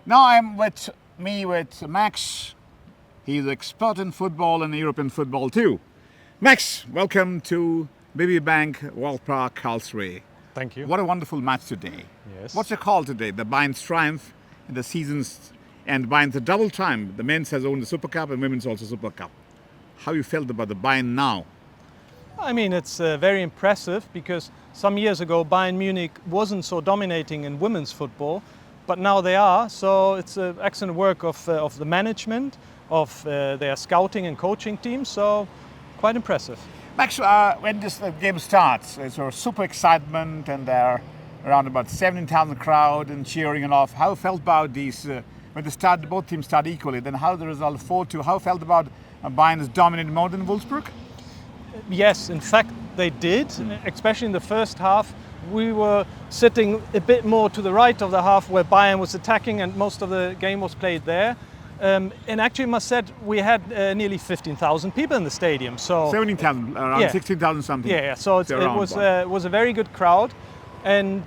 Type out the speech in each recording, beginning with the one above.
Now I'm with Max. He's an expert in football and European football too. Max, welcome to BB Bank Wildpark Karlsruhe. Thank you. What a wonderful match today. Yes. What's your call today? The Bayern's triumph in the season's and Bayern's a double triumph. The men's has won the Supercup and women's also Supercup. How you felt about the Bayern now? I mean, it's very impressive because some years ago Bayern Munich wasn't so dominating in women's football, but now they are. So it's excellent work of the management, of their scouting and coaching team. So quite impressive. Max, when this game starts, there's a super excitement and there are around about 17,000 crowd and cheering and off. How felt about these, when both teams start equally, then how the result 4-2, how felt about Bayern is dominating more than Wolfsburg? Yes, in fact they did, especially in the first half. We were sitting a bit more to the right of the half where Bayern was attacking and most of the game was played there. And actually, I must say, we had nearly 15,000 people in the stadium. So 17,000, around 16,000 something. Yeah. So it was a very good crowd, and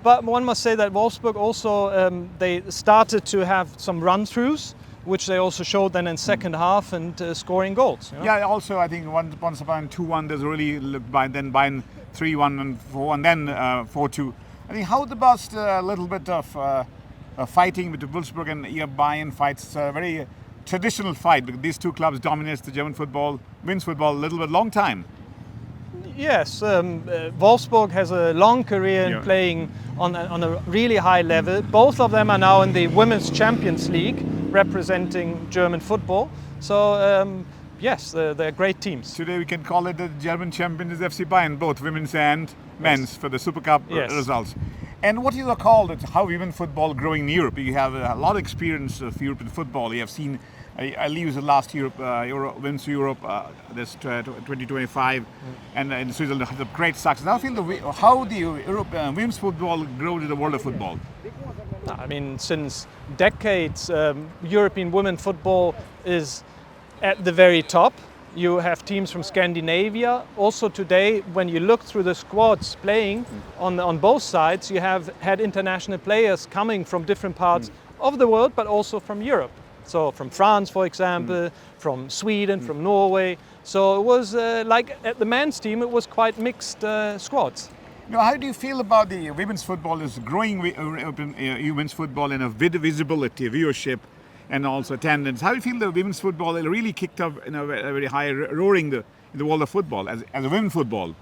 but one must say that Wolfsburg also they started to have some run-throughs, which they also showed then in second half and scoring goals. You know? Yeah. Also, I think once upon 2-1, there's really looked by then Bayern 3-1 and 4, and then 4-2. I think how about a little bit of. Fighting with the Wolfsburg and Bayern fights. It's a very traditional fight because these two clubs dominate the German football, men's football a little bit long time. Yes, Wolfsburg has a long career in playing on a really high level. Both of them are now in the Women's Champions League representing German football. So yes, they're great teams. Today we can call it the German champion is FC Bayern, both women's and men's for the Supercup results. And what you call it, how women football growing in Europe? You have a lot of experience of European football. You have seen, I leave the last Europe, Women's Europe, this 2025, and in Switzerland has a great success. Now I feel how the women's football grow to the world of football. I mean, since decades, European women football is at the very top. You have teams from Scandinavia. Also today, when you look through the squads playing on both sides, you have had international players coming from different parts of the world, but also from Europe. So from France, for example, from Sweden, from Norway. So it was like at the men's team, it was quite mixed squads. Now, how do you feel about the women's football is growing women's football in a visibility, viewership, and also attendance? How do you feel the women's football really kicked up in a very high roaring in the world of football as a women's football?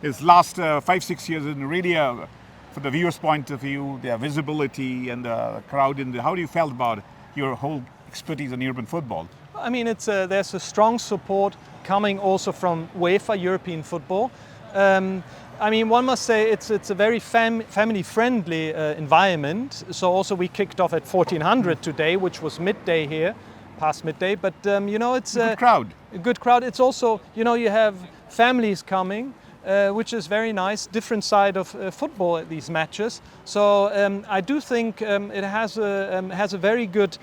It's last 5-6 years and really from the viewer's point of view, their visibility and the crowd. How do you felt about your whole expertise in European football? I mean, there's a strong support coming also from UEFA European football. I mean, one must say it's a very family-friendly environment. So also we kicked off at 1400 today, which was midday here, past midday. But you know, it's a good crowd. A good crowd. It's also, you know, you have families coming, which is very nice. Different side of football at these matches. So I do think it has a very good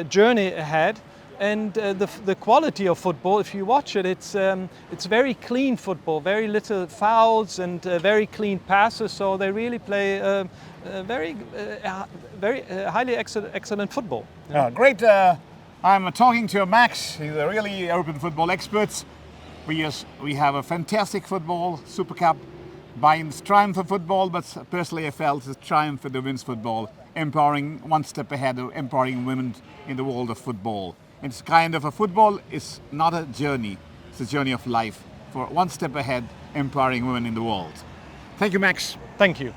journey ahead. And the quality of football, if you watch it, it's very clean football, very little fouls and very clean passes. So they really play very highly excellent football. Yeah. Great. I'm talking to Max. He's a really European football expert. We have a fantastic football, Supercup, Bayern's triumph for football, but personally I felt it's a triumph for the women's football, empowering one step ahead of empowering women in the world of football. It's kind of a football is not a journey, it's a journey of life for one step ahead, empowering women in the world. Thank you, Max. Thank you.